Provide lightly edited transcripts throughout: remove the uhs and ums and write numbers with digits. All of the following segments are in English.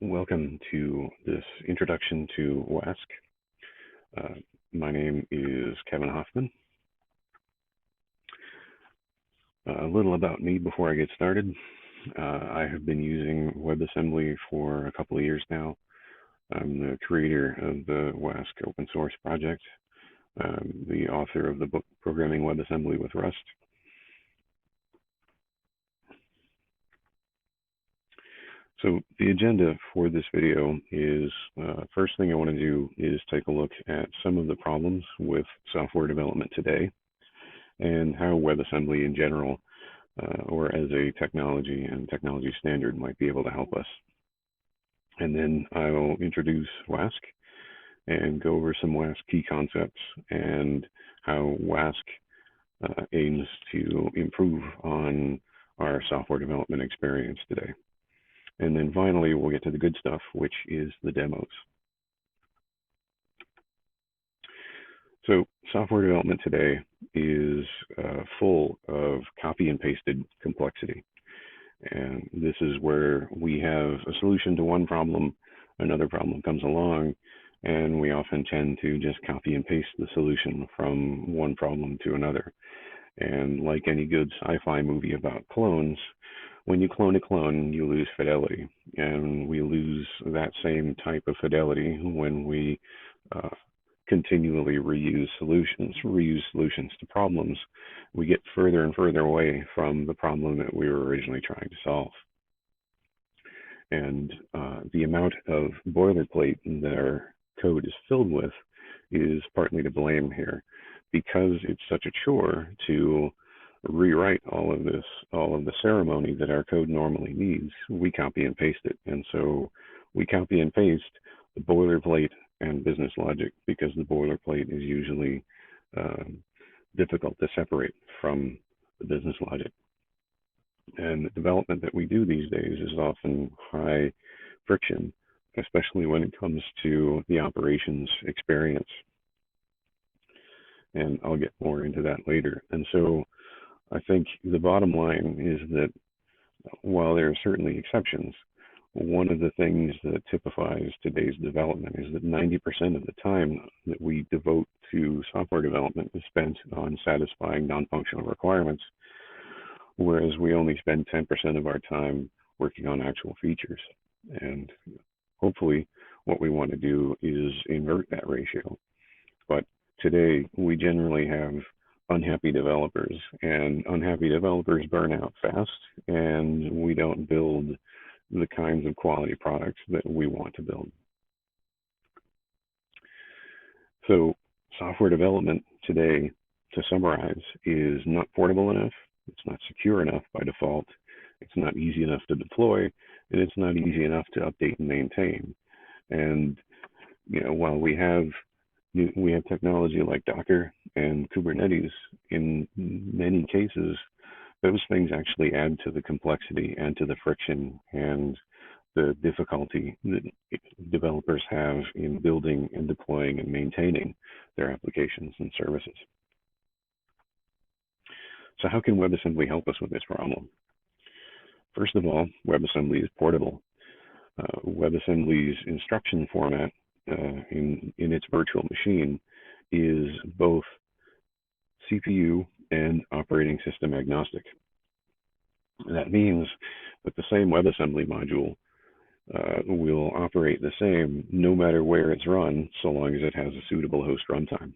Welcome to this introduction to waSCC. My name is Kevin Hoffman. A little about me before I get started. I have been using WebAssembly for a couple of years now. I'm the creator of the waSCC open source project. I'm the author of the book Programming WebAssembly with Rust. So the agenda for this video is, first thing I want to do is take a look at some of the problems with software development today and how WebAssembly in general, or as a technology and technology standard, might be able to help us. And then I will introduce waSCC and go over some waSCC key concepts and how waSCC aims to improve on our software development experience today. And then finally, we'll get to the good stuff, which is the demos. So software development today is full of copy and pasted complexity. And this is where we have a solution to one problem, another problem comes along, and we often tend to just copy and paste the solution from one problem to another. And like any good sci-fi movie about clones, when you clone a clone, you lose fidelity. And we lose that same type of fidelity when we continually reuse solutions to problems. We get further and further away from the problem that we were originally trying to solve. And the amount of boilerplate that our code is filled with is partly to blame here, because it's such a chore to rewrite all of the ceremony that our code normally needs. We copy and paste it. And so we copy and paste the boilerplate and business logic, because the boilerplate is usually difficult to separate from the business logic. And the development that we do these days is often high friction, especially when it comes to the operations experience. And I'll get more into that later. And so I think the bottom line is that while there are certainly exceptions, one of the things that typifies today's development is that 90% of the time that we devote to software development is spent on satisfying non-functional requirements, whereas we only spend 10% of our time working on actual features. And hopefully what we want to do is invert that ratio. But today we generally have unhappy developers, and unhappy developers burn out fast, and we don't build the kinds of quality products that we want to build. So software development today, to summarize, is not portable enough, it's not secure enough by default, it's not easy enough to deploy, and it's not easy enough to update and maintain. And while we have technology like Docker and Kubernetes, in many cases, those things actually add to the complexity and to the friction and the difficulty that developers have in building and deploying and maintaining their applications and services. So how can WebAssembly help us with this problem? First of all, WebAssembly is portable. WebAssembly's instruction format in its virtual machine is both CPU and operating system agnostic. That means that the same WebAssembly module will operate the same no matter where it's run, so long as it has a suitable host runtime.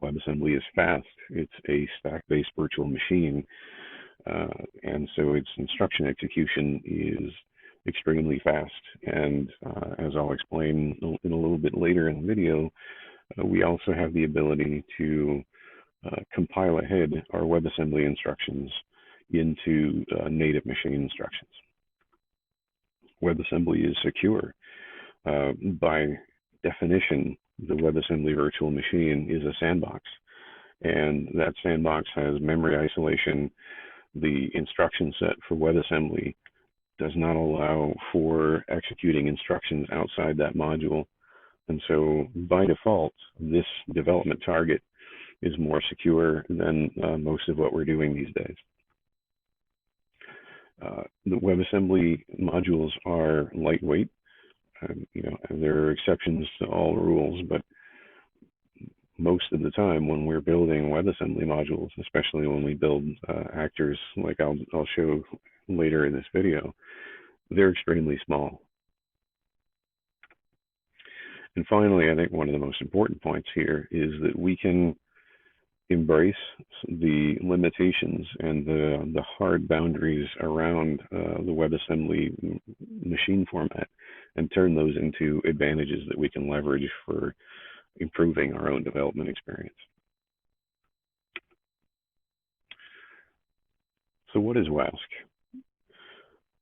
WebAssembly is fast. It's a stack-based virtual machine, and so its instruction execution is extremely fast. And as I'll explain in a little bit later in the video, we also have the ability to compile ahead our WebAssembly instructions into native machine instructions. WebAssembly is secure. By definition, the WebAssembly virtual machine is a sandbox, and that sandbox has memory isolation. The instruction set for WebAssembly does not allow for executing instructions outside that module. And so by default, this development target is more secure than most of what we're doing these days. The WebAssembly modules are lightweight. There are exceptions to all rules, but most of the time when we're building WebAssembly modules, especially when we build actors like I'll show later in this video, they're extremely small. And finally, I think one of the most important points here is that we can embrace the limitations and the hard boundaries around the WebAssembly machine format and turn those into advantages that we can leverage for improving our own development experience. So what is WASC?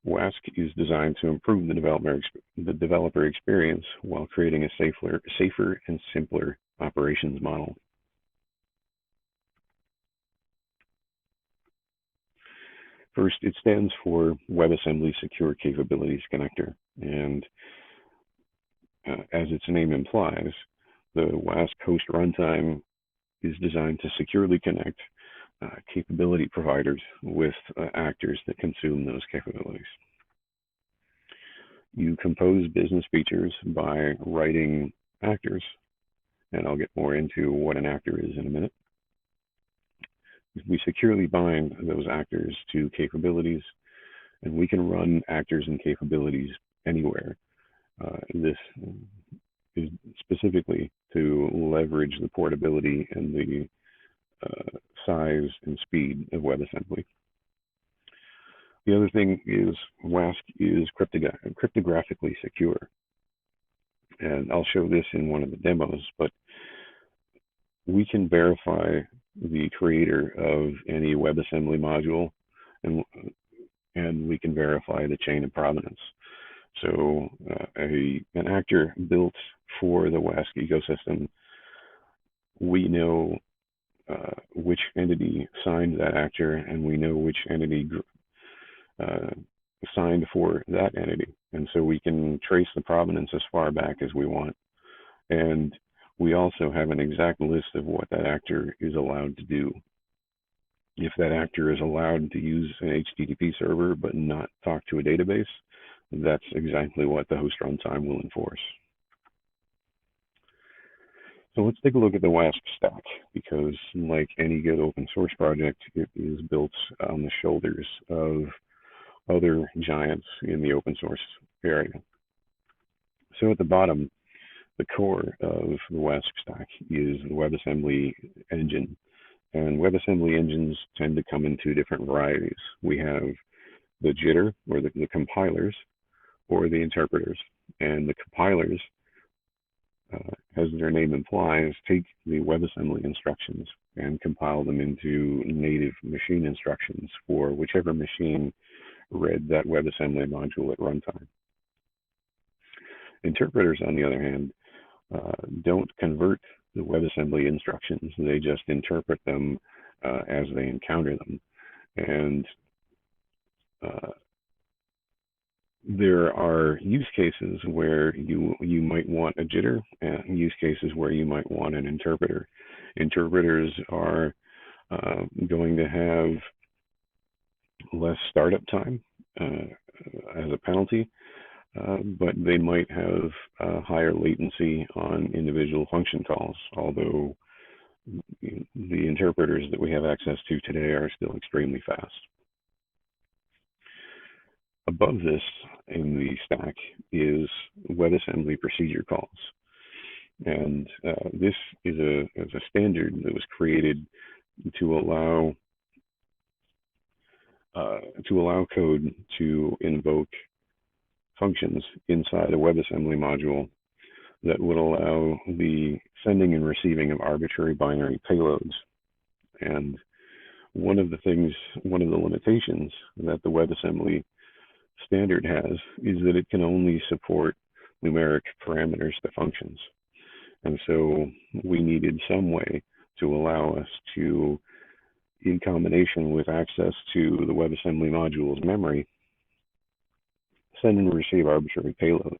WASC is designed to improve the developer experience while creating a safer and simpler operations model. First, it stands for WebAssembly Secure Capabilities Connector, and as its name implies, the WASC host runtime is designed to securely connect capability providers with actors that consume those capabilities. You compose business features by writing actors, and I'll get more into what an actor is in a minute. We securely bind those actors to capabilities, and we can run actors and capabilities anywhere. This is specifically to leverage the portability and the size and speed of WebAssembly. The other thing is WASC is cryptographically secure. And I'll show this in one of the demos, but we can verify the creator of any WebAssembly module, and we can verify the chain of provenance. So an actor built for the WASC ecosystem, we know which entity signed that actor, and we know which entity signed for that entity. And so we can trace the provenance as far back as we want. And we also have an exact list of what that actor is allowed to do. If that actor is allowed to use an HTTP server but not talk to a database, that's exactly what the host runtime will enforce. So let's take a look at the WASC stack, because like any good open source project, it is built on the shoulders of other giants in the open source area. So at the bottom, the core of the WASC stack is the WebAssembly engine. And WebAssembly engines tend to come in two different varieties. We have the jitter, or the compilers, or the interpreters. And the compilers, as their name implies, take the WebAssembly instructions and compile them into native machine instructions for whichever machine read that WebAssembly module at runtime. Interpreters, on the other hand, don't convert the WebAssembly instructions. They just interpret them as they encounter them. And there are use cases where you might want a jitter, and use cases where you might want an interpreter. Interpreters are going to have less startup time as a penalty, but they might have higher latency on individual function calls, although the interpreters that we have access to today are still extremely fast. Above this in the stack is WebAssembly procedure calls. And this is a standard that was created to allow code to invoke functions inside a WebAssembly module that would allow the sending and receiving of arbitrary binary payloads. And one of the limitations that the WebAssembly standard has is that it can only support numeric parameters to functions. And so we needed some way to allow us to, in combination with access to the WebAssembly module's memory, send and receive arbitrary payloads.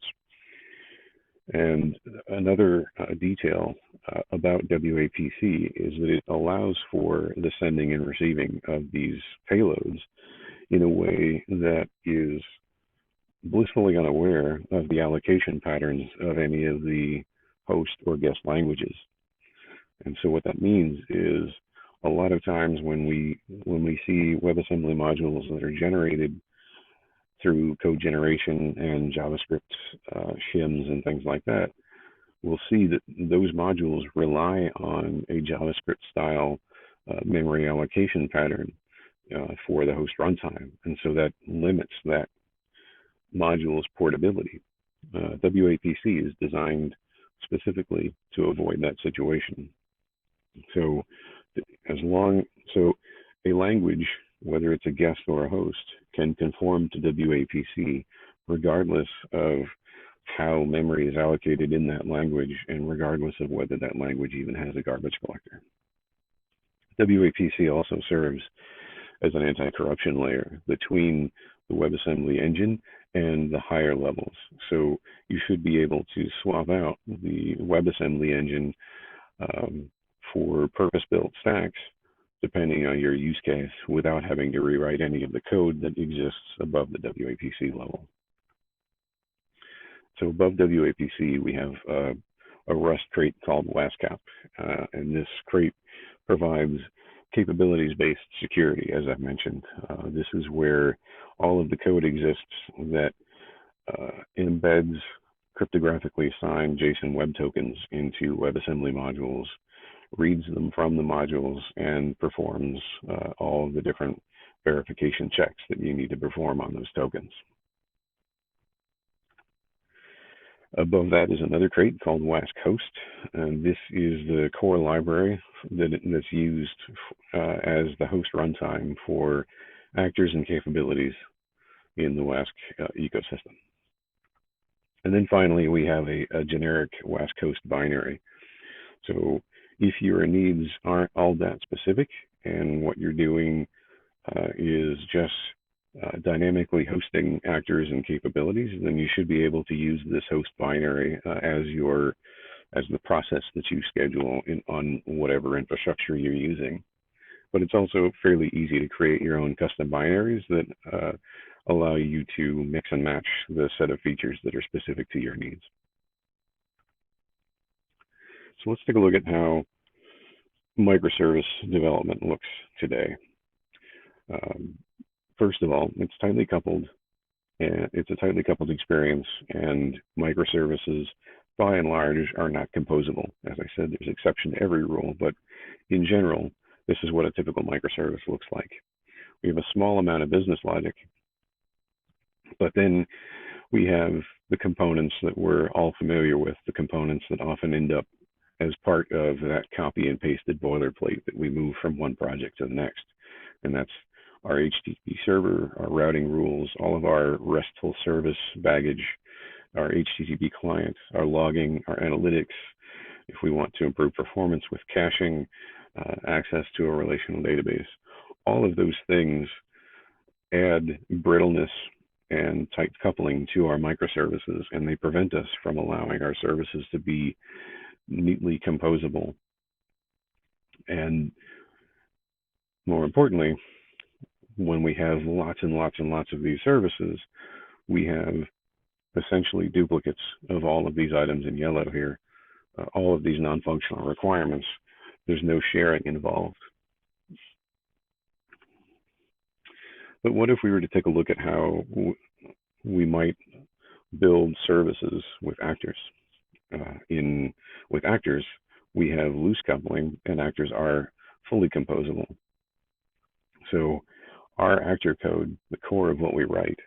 And another detail about WAPC is that it allows for the sending and receiving of these payloads in a way that is blissfully unaware of the allocation patterns of any of the host or guest languages. And so what that means is a lot of times when we see WebAssembly modules that are generated through code generation and JavaScript shims and things like that, we'll see that those modules rely on a JavaScript style memory allocation pattern for the host runtime. And so that limits that module's portability. WAPC is designed specifically to avoid that situation. So a language, whether it's a guest or a host, can conform to WAPC regardless of how memory is allocated in that language and regardless of whether that language even has a garbage collector. WAPC also serves as an anti-corruption layer between the WebAssembly engine and the higher levels. So you should be able to swap out the WebAssembly engine for purpose-built stacks depending on your use case without having to rewrite any of the code that exists above the WAPC level. So above WAPC, we have a Rust crate called waSCC, and this crate provides capabilities-based security, as I mentioned. This is where all of the code exists that embeds cryptographically signed JSON web tokens into WebAssembly modules, reads them from the modules, and performs all of the different verification checks that you need to perform on those tokens. Above that is another crate called waSCC, and this is the core library that's used as the host runtime for actors and capabilities in the WASC ecosystem. And then finally, we have a generic waSCC binary. So if your needs aren't all that specific and what you're doing is just dynamically hosting actors and capabilities, then you should be able to use this host binary as the process that you schedule on whatever infrastructure you're using. But it's also fairly easy to create your own custom binaries that allow you to mix and match the set of features that are specific to your needs. So let's take a look at how microservice development looks today. First of all, it's tightly coupled, and it's a tightly coupled experience, and microservices, by and large, are not composable. As I said, there's exception to every rule, but in general, this is what a typical microservice looks like. We have a small amount of business logic, but then we have the components that we're all familiar with, the components that often end up as part of that copy and pasted boilerplate that we move from one project to the next. And that's our HTTP server, our routing rules, all of our RESTful service baggage, our HTTP client, our logging, our analytics. If we want to improve performance with caching, access to a relational database, all of those things add brittleness and tight coupling to our microservices, and they prevent us from allowing our services to be neatly composable. And more importantly, when we have lots and lots and lots of these services, we have essentially duplicates of all of these items in yellow here, all of these non-functional requirements. There's no sharing involved. But what if we were to take a look at how we might build services with actors? With actors, we have loose coupling, and actors are fully composable. So our actor code, the core of what we write,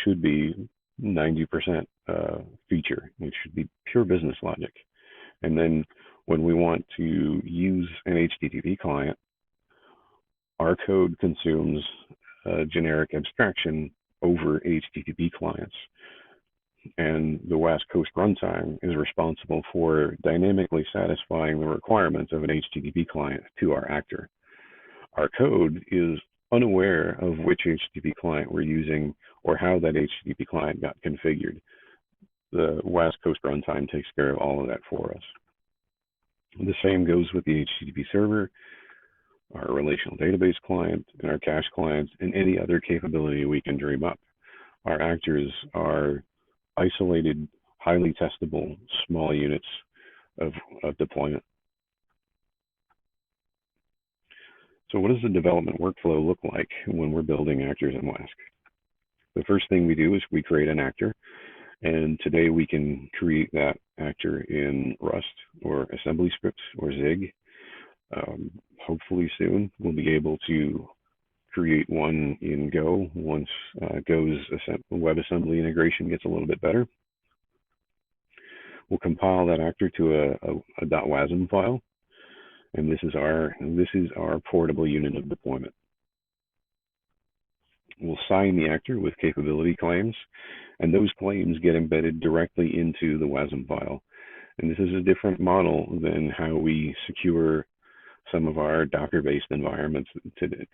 should be 90% feature. It should be pure business logic. And then when we want to use an HTTP client, our code consumes generic abstraction over HTTP clients. And the WASC host runtime is responsible for dynamically satisfying the requirements of an HTTP client to our actor. Our code is unaware of which HTTP client we're using or how that HTTP client got configured. The WASC host runtime takes care of all of that for us. The same goes with the HTTP server. our relational database client, and our cache clients, and any other capability we can dream up. Our actors are isolated, highly testable, small units of deployment. So what does the development workflow look like when we're building actors in WASC? The first thing we do is we create an actor, and today we can create that actor in Rust or assembly scripts or Zig. Hopefully soon we'll be able to create one in Go once Go's WebAssembly integration gets a little bit better. We'll compile that actor to a .wasm file, and this is our portable unit of deployment. We'll sign the actor with capability claims, and those claims get embedded directly into the WASM file. And this is a different model than how we secure some of our Docker-based environments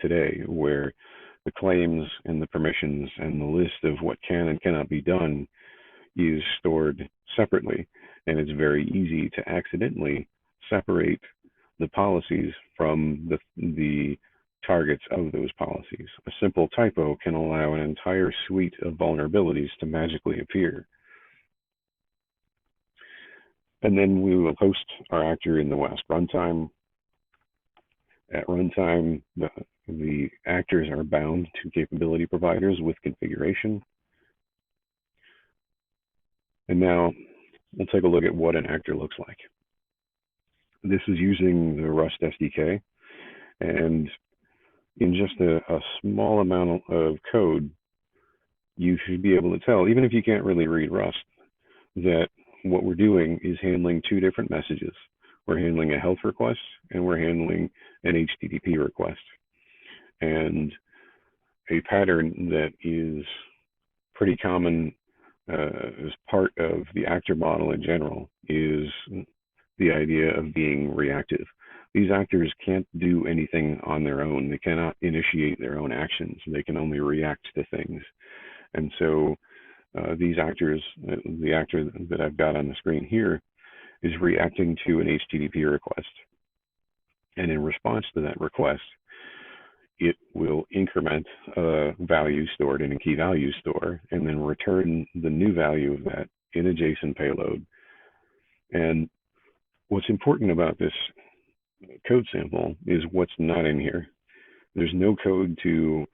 today, where the claims and the permissions and the list of what can and cannot be done is stored separately. And it's very easy to accidentally separate the policies from the targets of those policies. A simple typo can allow an entire suite of vulnerabilities to magically appear. And then we will host our actor in the WASC runtime. At runtime, the actors are bound to capability providers with configuration. And now we'll take a look at what an actor looks like. This is using the Rust SDK, and in just a small amount of code, you should be able to tell, even if you can't really read Rust, that what we're doing is handling two different messages. We're handling a health request, and we're handling an HTTP request. And a pattern that is pretty common as part of the actor model in general is the idea of being reactive. These actors can't do anything on their own. They cannot initiate their own actions. They can only react to things. And so these actors, the actor that I've got on the screen here, is reacting to an HTTP request. And in response to that request, it will increment a value stored in a key value store and then return the new value of that in a JSON payload. And what's important about this code sample is what's not in here. There's no code to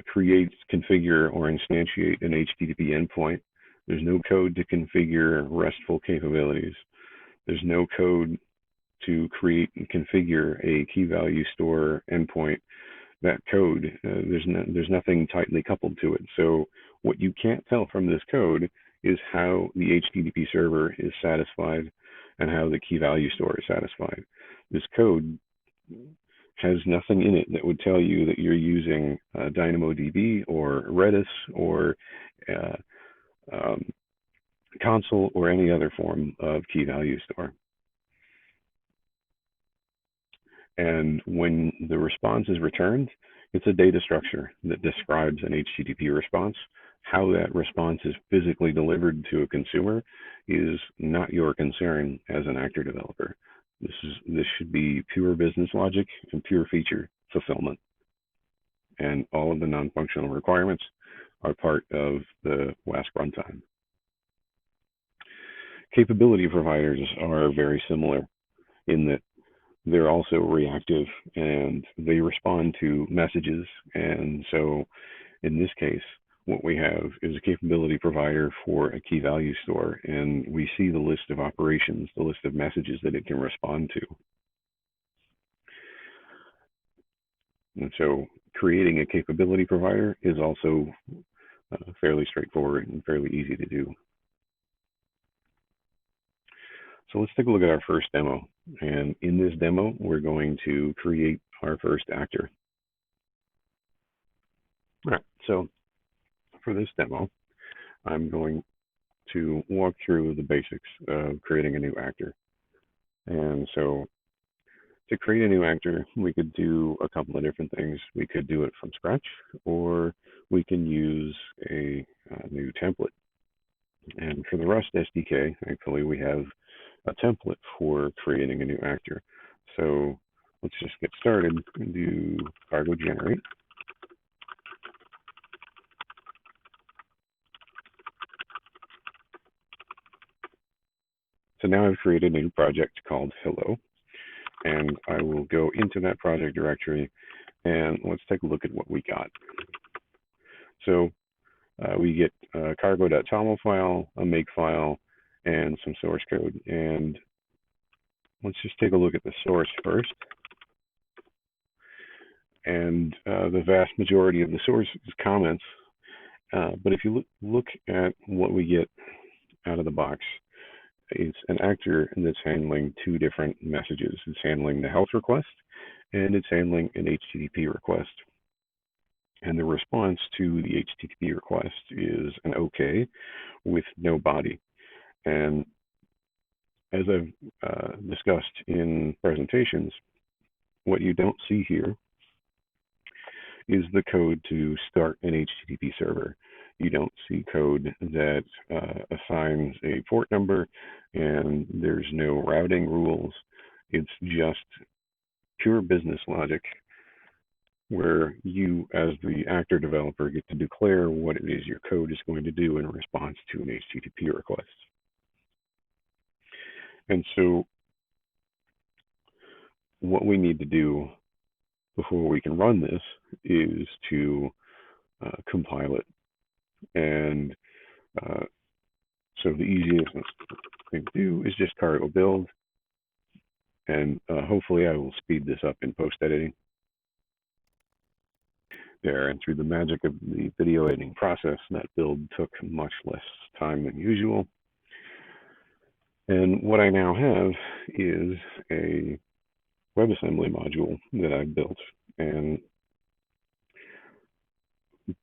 create, configure, or instantiate an HTTP endpoint. There's no code to configure RESTful capabilities. There's no code to create and configure a key value store endpoint. That code, there's nothing tightly coupled to it. So what you can't tell from this code is how the HTTP server is satisfied and how the key value store is satisfied. This code has nothing in it that would tell you that you're using DynamoDB or Redis or console or any other form of key value store. And when the response is returned, it's a data structure that describes an HTTP response. How that response is physically delivered to a consumer is not your concern as an actor developer. This should be pure business logic and pure feature fulfillment. And all of the non-functional requirements are part of the WASC runtime. Capability providers are very similar in that they're also reactive and they respond to messages. And so in this case, what we have is a capability provider for a key value store, and we see the list of operations, the list of messages that it can respond to. And so creating a capability provider is also fairly straightforward and fairly easy to do. So let's take a look at our first demo. And in this demo, we're going to create our first actor. All right, so for this demo, I'm going to walk through the basics of creating a new actor. And so to create a new actor, we could do a couple of different things. We could do it from scratch, or we can use a new template. And for the Rust SDK, thankfully, we have a template for creating a new actor. So let's just get started and do cargo generate. So now I've created a new project called Hello, and I will go into that project directory and let's take a look at what we got. So we get a cargo.toml file, a make file, and some source code. And let's just take a look at the source first. And the vast majority of the source is comments. But if you look at what we get out of the box, it's an actor that's handling two different messages. It's handling the health request, and it's handling an HTTP request. And the response to the HTTP request is an OK with no body. And as I've discussed in presentations, what you don't see here is the code to start an HTTP server. You don't see code that assigns a port number, and there's no routing rules. It's just pure business logic where you, as the actor developer, get to declare what it is your code is going to do in response to an HTTP request. And so what we need to do before we can run this is to compile it. And so the easiest thing to do is just cargo build, and hopefully I will speed this up in post-editing. There, and through the magic of the video editing process, that build took much less time than usual. And what I now have is a WebAssembly module that I built. And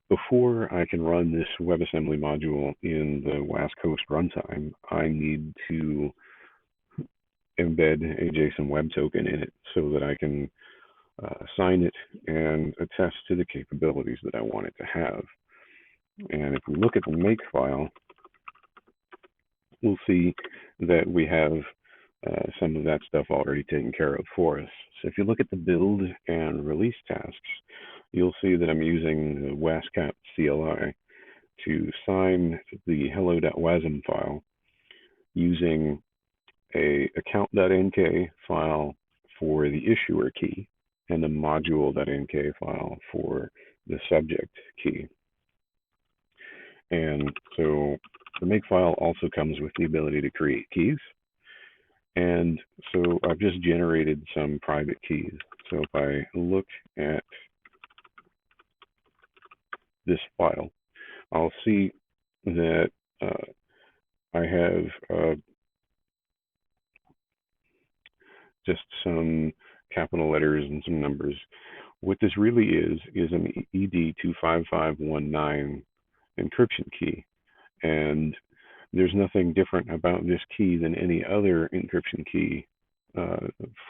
before I can run this WebAssembly module in the waSCC runtime, I need to embed a JSON web token in it so that I can assign it and attest to the capabilities that I want it to have. And if we look at the make file, we'll see that we have some of that stuff already taken care of for us. So if you look at the build and release tasks, you'll see that I'm using the wascat CLI to sign the hello.wasm file using a account.nk file for the issuer key and a module.nk file for the subject key. And so the make file also comes with the ability to create keys. And so I've just generated some private keys. So if I look at this file, I'll see that I have just some capital letters and some numbers. What this really is an ED25519 encryption key. And there's nothing different about this key than any other encryption key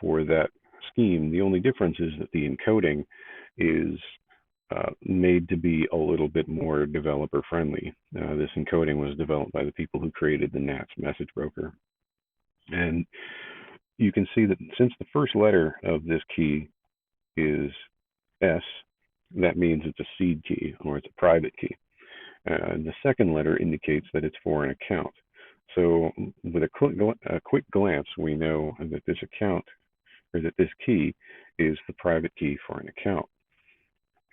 for that scheme. The only difference is that the encoding is made to be a little bit more developer friendly. This encoding was developed by the people who created the NATS message broker. And you can see that since the first letter of this key is S, that means it's a seed key or it's a private key. The second letter indicates that it's for an account. So with a quick glance, we know that this account, or that this key, is the private key for an account.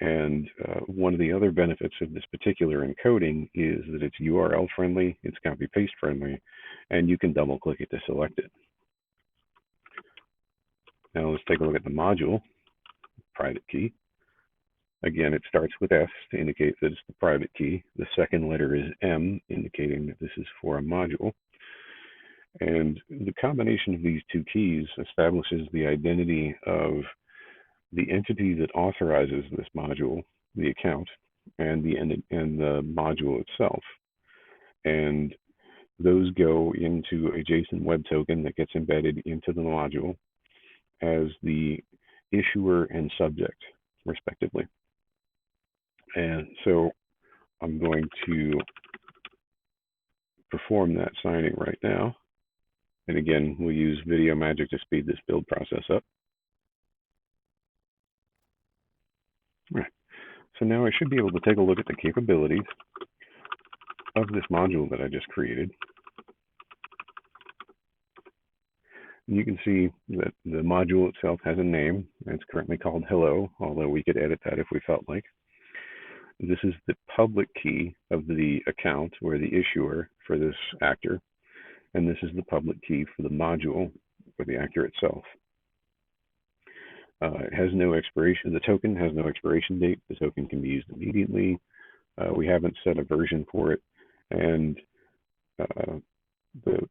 And one of the other benefits of this particular encoding is that it's URL friendly, it's copy paste friendly, and you can double click it to select it. Now let's take a look at the module, private key. Again, it starts with S to indicate that it's the private key. The second letter is M, indicating that this is for a module. And the combination of these two keys establishes the identity of the entity that authorizes this module, the account, and the module itself. And those go into a JSON web token that gets embedded into the module as the issuer and subject, respectively. And so I'm going to perform that signing right now. And again, we'll use video magic to speed this build process up. Right. So now I should be able to take a look at the capabilities of this module that I just created. And you can see that the module itself has a name. It's currently called hello, although we could edit that if we felt like. This is the public key of the account or the issuer for this actor. And this is the public key for the module or the actor itself. It has no expiration. The token has no expiration date. The token can be used immediately. We haven't set a version for it. And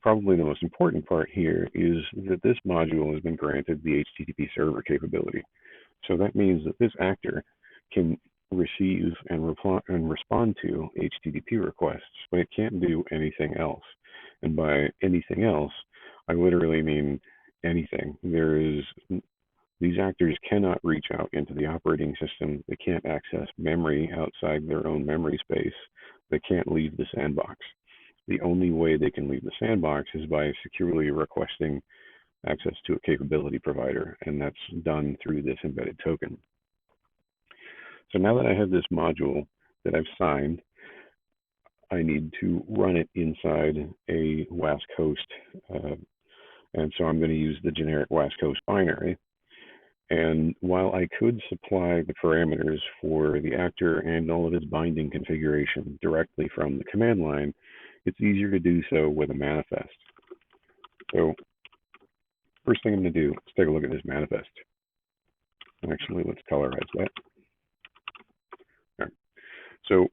probably the most important part here is that this module has been granted the HTTP server capability. So that means that this actor can receive and respond to HTTP requests, but it can't do anything else. And by anything else, I literally mean anything. These actors cannot reach out into the operating system. They can't access memory outside their own memory space. They can't leave the sandbox. The only way they can leave the sandbox is by securely requesting access to a capability provider, and that's done through this embedded token. So now that I have this module that I've signed, I need to run it inside a WASC host. And so I'm going to use the generic WASC host binary. And while I could supply the parameters for the actor and all of its binding configuration directly from the command line, it's easier to do so with a manifest. So first thing I'm going to do is take a look at this manifest. Actually, let's colorize that. All right. So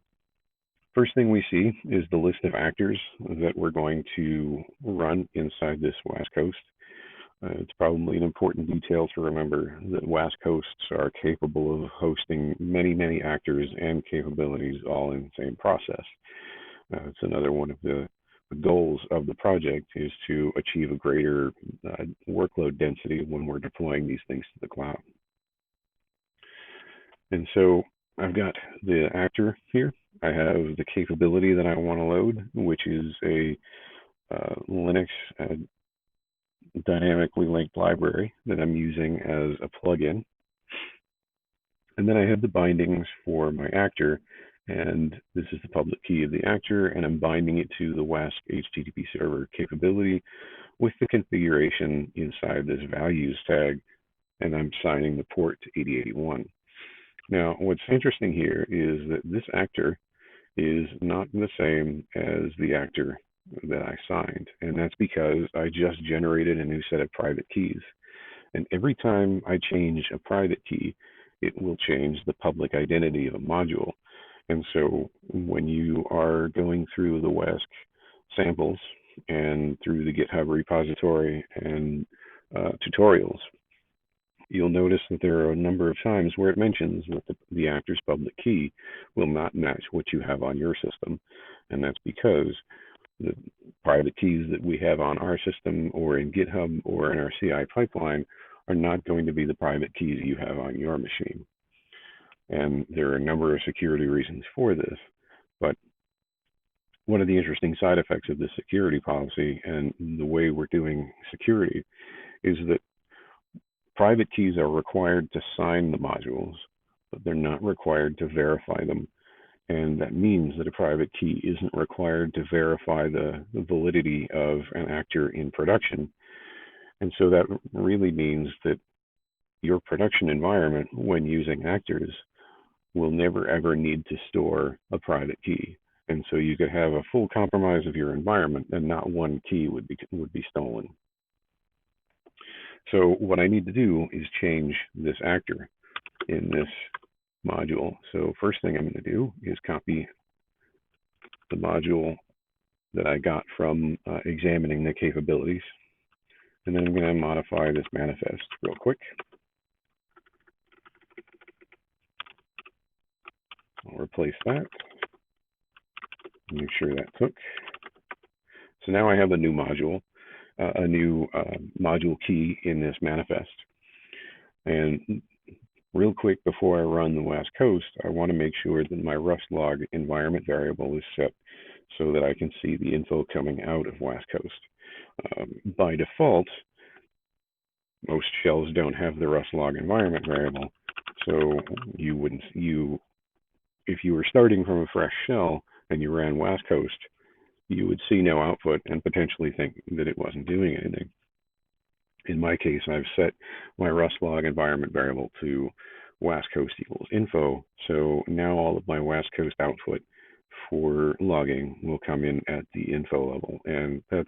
first thing we see is the list of actors that we're going to run inside this WASC host. It's probably an important detail to remember that WASC hosts are capable of hosting many, many actors and capabilities all in the same process. It's another one of the goals of the project is to achieve a greater workload density when we're deploying these things to the cloud. And so I've got the actor here. I have the capability that I want to load, which is a Linux dynamically linked library that I'm using as a plugin. And then I have the bindings for my actor, and this is the public key of the actor, and I'm binding it to the WASC HTTP server capability with the configuration inside this values tag, and I'm signing the port to 8081. Now, what's interesting here is that this actor is not the same as the actor that I signed, and that's because I just generated a new set of private keys. And every time I change a private key, it will change the public identity of a module. And so when you are going through the WASC samples and through the GitHub repository and tutorials, you'll notice that there are a number of times where it mentions that the actor's public key will not match what you have on your system. And that's because the private keys that we have on our system or in GitHub or in our CI pipeline are not going to be the private keys you have on your machine. And there are a number of security reasons for this. But one of the interesting side effects of this security policy and the way we're doing security is that private keys are required to sign the modules, but they're not required to verify them. And that means that a private key isn't required to verify the validity of an actor in production. And so that really means that your production environment, when using actors, will never ever need to store a private key. And so you could have a full compromise of your environment and not one key would be stolen. So what I need to do is change this actor in this module. So first thing I'm going to do is copy the module that I got from examining the capabilities. And then I'm going to modify this manifest real quick. I'll replace that. Make sure that took. So now I have a new module, module key in this manifest. And real quick, before I run the WASC host, I want to make sure that my Rust log environment variable is set so that I can see the info coming out of WASC host. By default, most shells don't have the Rust log environment variable, So if you were starting from a fresh shell and you ran waSCC, you would see no output and potentially think that it wasn't doing anything. In my case, I've set my Rust log environment variable to waSCC equals info. So now all of my waSCC output for logging will come in at the info level. And that's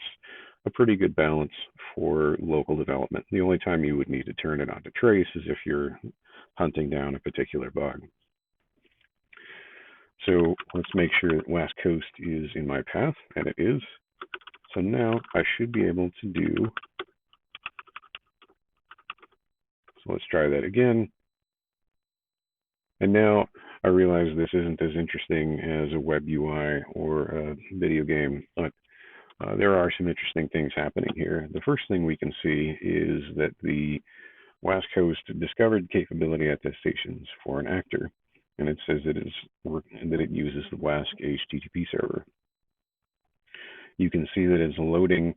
a pretty good balance for local development. The only time you would need to turn it on to trace is if you're hunting down a particular bug. So let's make sure that waSCC is in my path, and it is. So now I should be able to do, so let's try that again. And now I realize this isn't as interesting as a web UI or a video game, but there are some interesting things happening here. The first thing we can see is that the waSCC discovered capability attestations for an actor, and it says that it uses the WASC HTTP server. You can see that it's loading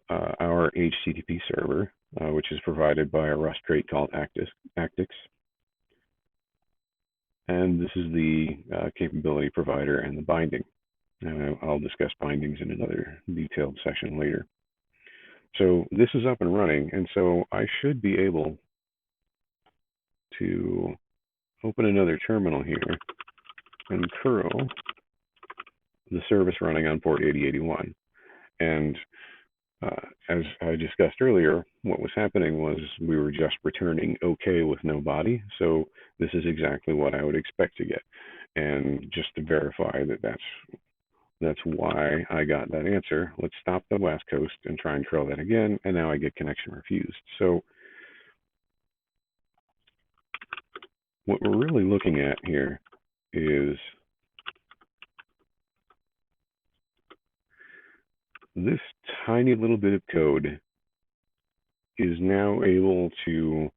our HTTP server, which is provided by a Rust crate called Actix. And this is the capability provider and the binding. I'll discuss bindings in another detailed session later. So this is up and running, and so I should be able to open another terminal here and curl the service running on port 8081. And as I discussed earlier, what was happening was we were just returning OK with no body. So this is exactly what I would expect to get. And just to verify that that's why I got that answer, let's stop the waSCC and try and curl that again. And now I get connection refused. So what we're really looking at here is this tiny little bit of code is now able to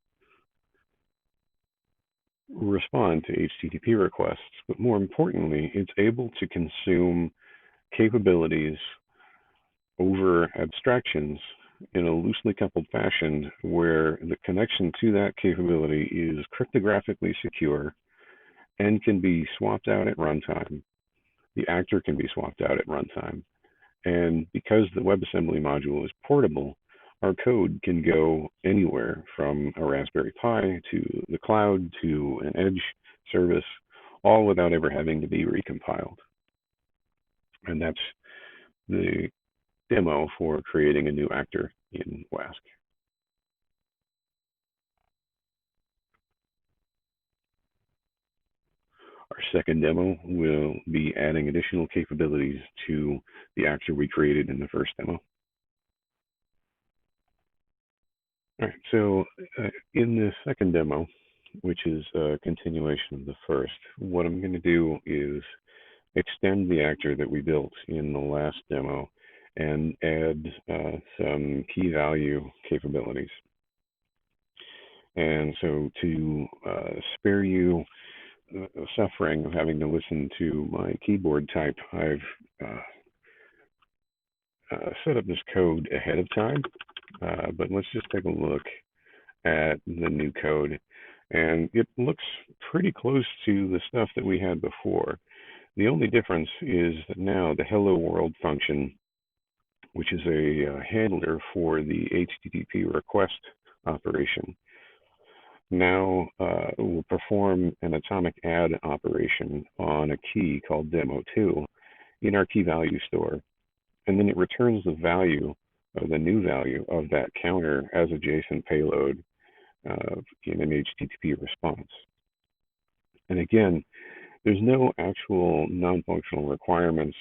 respond to HTTP requests, but more importantly, it's able to consume capabilities over abstractions in a loosely coupled fashion where the connection to that capability is cryptographically secure and can be swapped out at runtime. The actor can be swapped out at runtime. And because the WebAssembly module is portable, our code can go anywhere from a Raspberry Pi to the cloud to an edge service, all without ever having to be recompiled. And that's the demo for creating a new actor in WASC. Our second demo will be adding additional capabilities to the actor we created in the first demo. All right, so in the second demo, which is a continuation of the first, what I'm going to do is extend the actor that we built in the last demo and add some key value capabilities. And so to spare you suffering of having to listen to my keyboard type, I've set up this code ahead of time, but let's just take a look at the new code. And it looks pretty close to the stuff that we had before. The only difference is that now the hello world function, which is a handler for the HTTP request operation, now will perform an atomic add operation on a key called demo2 in our key value store. And then it returns the value, or the new value of that counter as a JSON payload in an HTTP response. And again, there's no actual non-functional requirements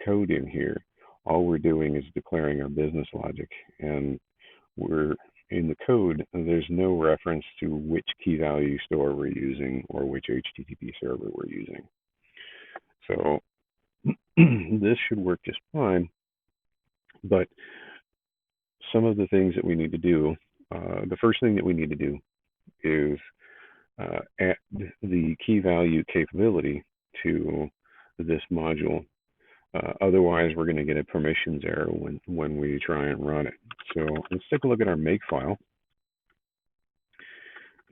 code in here. All we're doing is declaring our business logic, and we're in the code, there's no reference to which key value store we're using or which HTTP server we're using. So this should work just fine, but some of the things that we need to do, the first thing that we need to do is add the key value capability to this module. Otherwise, we're going to get a permissions error when we try and run it. So let's take a look at our make file.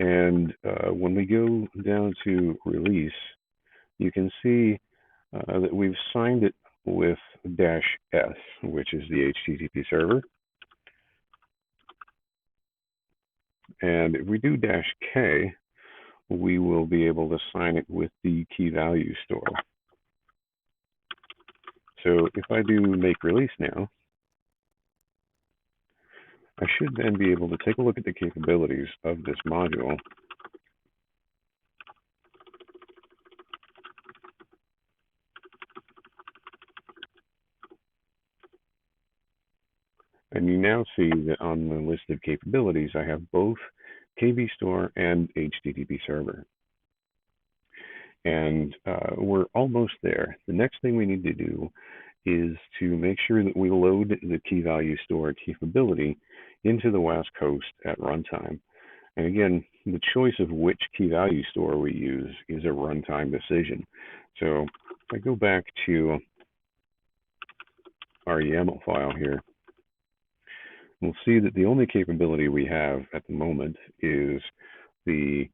And when we go down to release, you can see that we've signed it with -s, which is the HTTP server. And if we do -k, we will be able to sign it with the key value store. So if I do make release now, I should then be able to take a look at the capabilities of this module. And you now see that on the list of capabilities, I have both KV store and HTTP server. And we're almost there. The next thing we need to do is to make sure that we load the key value store capability into the WASC host at runtime. And again, the choice of which key value store we use is a runtime decision. So if I go back to our YAML file here, we'll see that the only capability we have at the moment is the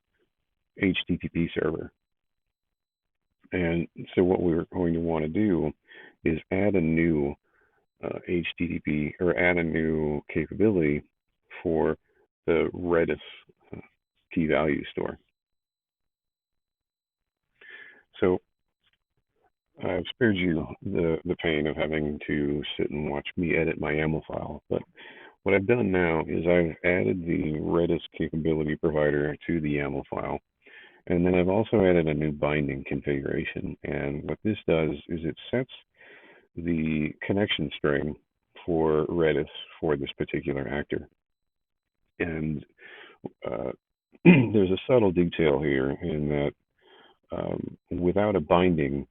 HTTP server. And so what we're going to want to do is add a new HTTP, or add a new capability for the Redis key value store. So I've spared you the pain of having to sit and watch me edit my YAML file, but what I've done now is I've added the Redis capability provider to the YAML file. And then I've also added a new binding configuration. And what this does is it sets the connection string for Redis for this particular actor. And there's a subtle detail here in that without a binding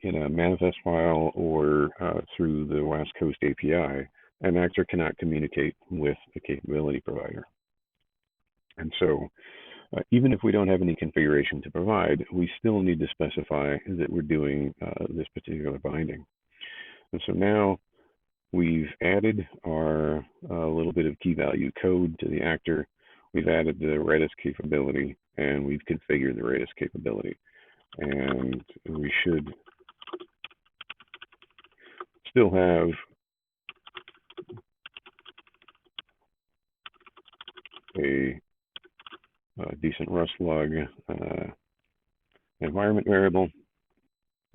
in a manifest file or through the WASC host API, an actor cannot communicate with the capability provider. And so even if we don't have any configuration to provide, we still need to specify that we're doing this particular binding. And so now we've added our little bit of key value code to the actor. We've added the Redis capability, and we've configured the Redis capability. And we should still have a decent Rust log environment variable.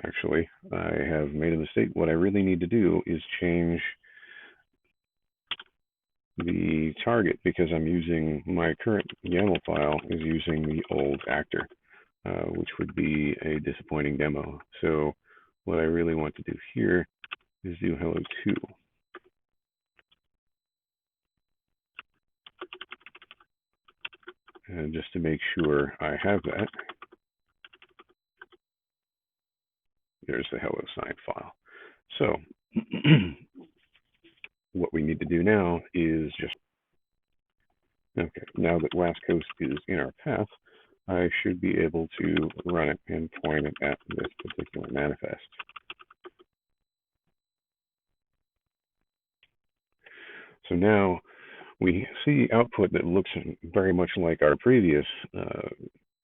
Actually, I have made a mistake. What I really need to do is change the target, because I'm using my current YAML file is using the old actor, which would be a disappointing demo. So what I really want to do here is do hello2. And just to make sure I have that, there's the hello sign file. So what we need to do now is just, okay, now that WASC host is in our path, I should be able to run it and point it at this particular manifest. So now we see output that looks very much like our previous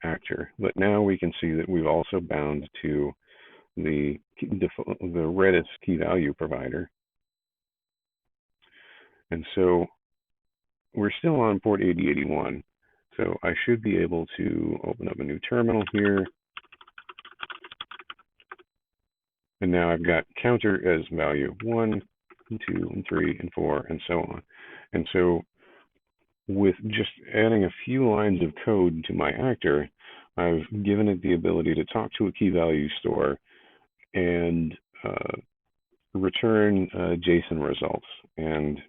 actor, but now we can see that we've also bound to the Redis key value provider. And so we're still on port 8081. So I should be able to open up a new terminal here. And now I've got counter as value 1, 2, and 3, and 4, and so on. And so with just adding a few lines of code to my actor, I've given it the ability to talk to a key value store and return JSON results. And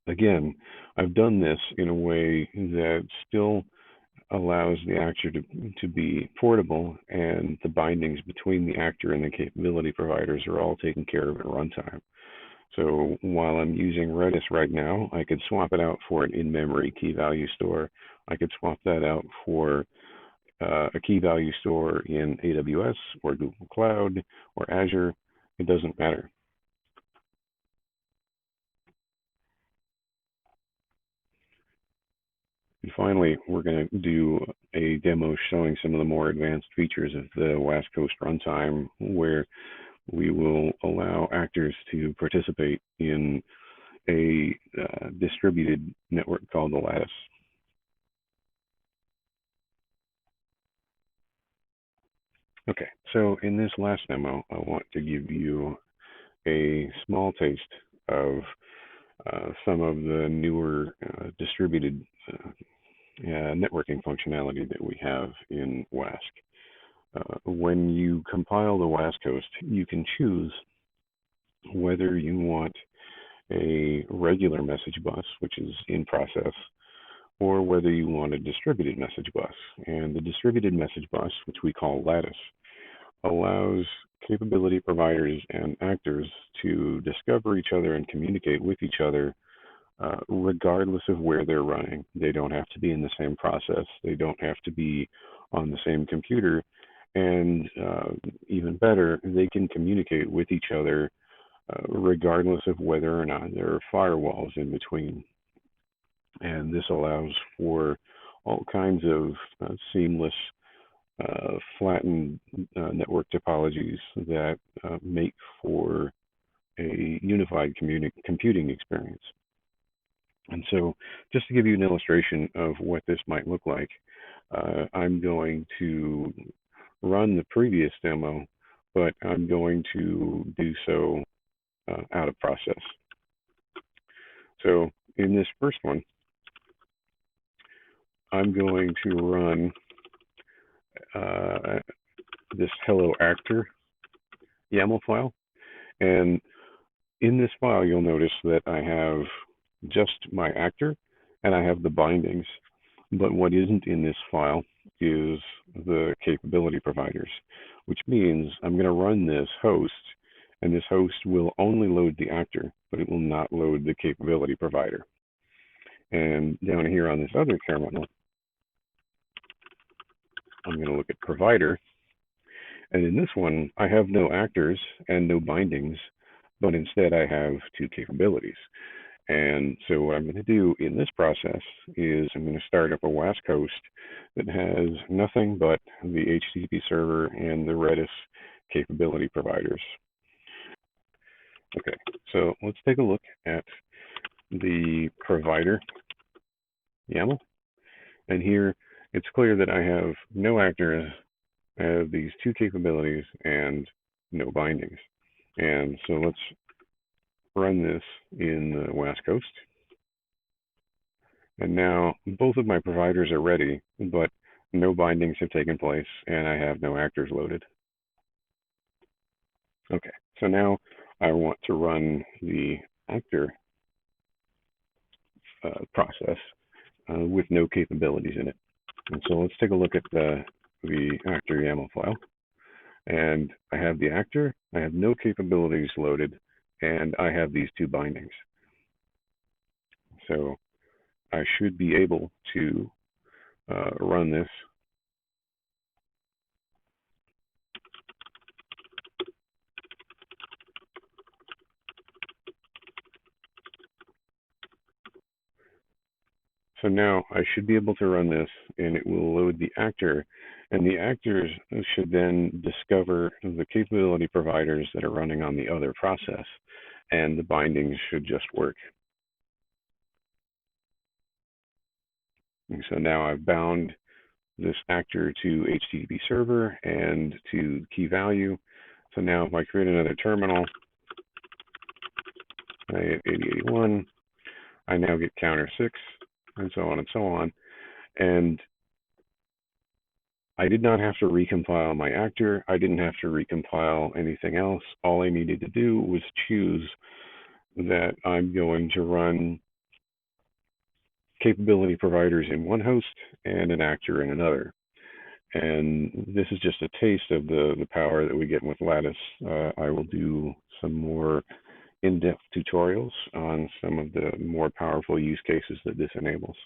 again, I've done this in a way that still allows the actor to be portable, and the bindings between the actor and the capability providers are all taken care of at runtime. So while I'm using Redis right now, I could swap it out for an in-memory key value store. I could swap that out for a key value store in AWS or Google Cloud or Azure. It doesn't matter. And finally, we're going to do a demo showing some of the more advanced features of the waSCC runtime, where we will allow actors to participate in a distributed network called the lattice. Okay, so in this last demo, I want to give you a small taste of some of the newer distributed networking functionality that we have in WASC. When you compile the waSCC, you can choose whether you want a regular message bus, which is in process, or whether you want a distributed message bus. And the distributed message bus, which we call lattice, allows capability providers and actors to discover each other and communicate with each other regardless of where they're running. They don't have to be in the same process. They don't have to be on the same computer. And even better, they can communicate with each other regardless of whether or not there are firewalls in between. And this allows for all kinds of seamless, flattened network topologies that make for a unified computing experience. And so, just to give you an illustration of what this might look like, I'm going to run the previous demo, but I'm going to do so out of process. So in this first one, I'm going to run this hello actor YAML file. And in this file, you'll notice that I have just my actor and I have the bindings. But what isn't in this file is the capability providers, which means I'm going to run this host, and this host will only load the actor, but it will not load the capability provider. And down here on this other terminal, I'm going to look at provider. And in this one, I have no actors and no bindings, but instead I have two capabilities. And so what I'm going to do in this process is I'm going to start up a WASC host that has nothing but the HTTP server and the Redis capability providers. Okay, so let's take a look at the provider YAML. And here it's clear that I have no actors, I have these two capabilities, and no bindings. And so let's run this in the WASC host. And now both of my providers are ready, but no bindings have taken place and I have no actors loaded. Okay, so now I want to run the actor process with no capabilities in it. And so let's take a look at the actor YAML file. And I have the actor, I have no capabilities loaded, and I have these two bindings. So I should be able to run this. So now I should be able to run this, and it will load the actor, and the actors should then discover the capability providers that are running on the other process, and the bindings should just work. And so now I've bound this actor to HTTP server and to key value. So now if I create another terminal, I hit 8081, I now get counter 6, and so on and so on. And I did not have to recompile my actor. I didn't have to recompile anything else. All I needed to do was choose that I'm going to run capability providers in one host and an actor in another. And this is just a taste of the power that we get with Lattice. I will do some more in-depth tutorials on some of the more powerful use cases that this enables.